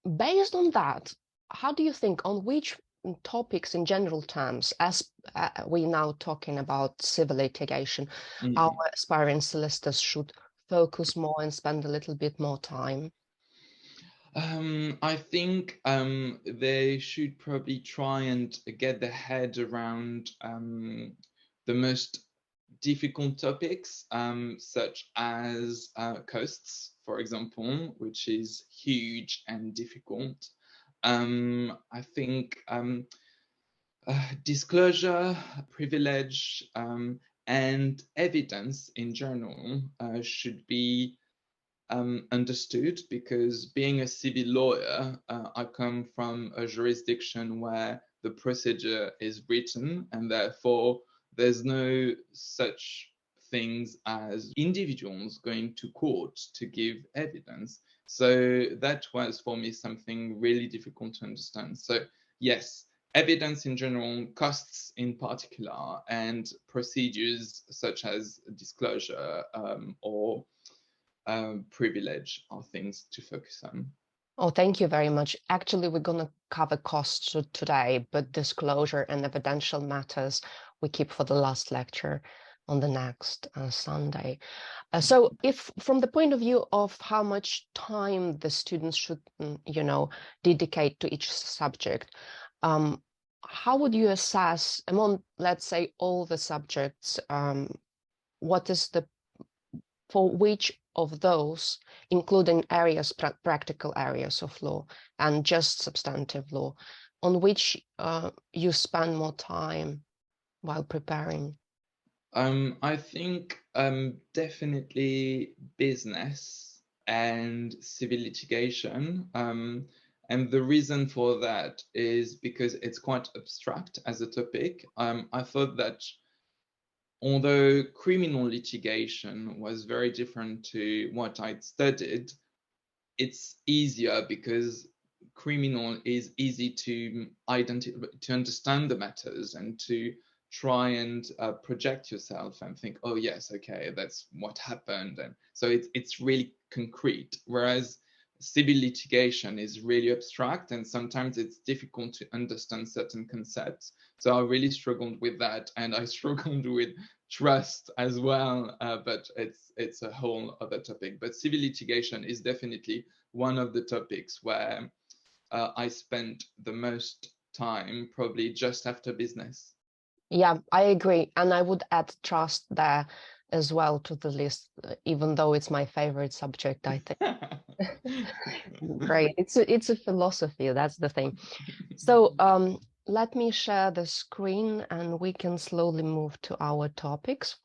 Based on that, how do you think on which topics in general terms, as we now talking about civil litigation, our aspiring solicitors should focus more and spend a little bit more time? I think they should probably try and get their head around the most difficult topics, such as costs, for example, which is huge and difficult. I think disclosure, privilege, and evidence in general should be understood, because being a civil lawyer, I come from a jurisdiction where the procedure is written, and therefore there's no such things as individuals going to court to give evidence. So that was for me something really difficult to understand. So yes, evidence in general, costs in particular, and procedures such as disclosure or privilege are things to focus on. Oh, thank you very much. Actually, we're going to cover costs today, but disclosure and evidential matters we keep for the last lecture on the next Sunday. So if from the point of view of how much time the students should, dedicate to each subject, how would you assess among, let's say, all the subjects, what is for which of those, including areas, practical areas of law and just substantive law, on which you spend more time while preparing? I think definitely business and civil litigation. And the reason for that is because it's quite abstract as a topic. I thought that although criminal litigation was very different to what I'd studied, it's easier because criminal is easy to identify, to understand the matters, and to try and project yourself and think, oh yes, okay, that's what happened. And so it's really concrete, whereas civil litigation is really abstract, and sometimes it's difficult to understand certain concepts. So I really struggled with that, and I struggled with trust as well, but it's a whole other topic. But civil litigation is definitely one of the topics where I spent the most time, probably just after business. Yeah, I agree. And I would add trust there as well to the list, even though it's my favorite subject, I think. Great. It's a philosophy, that's the thing. So let me share the screen and we can slowly move to our topics.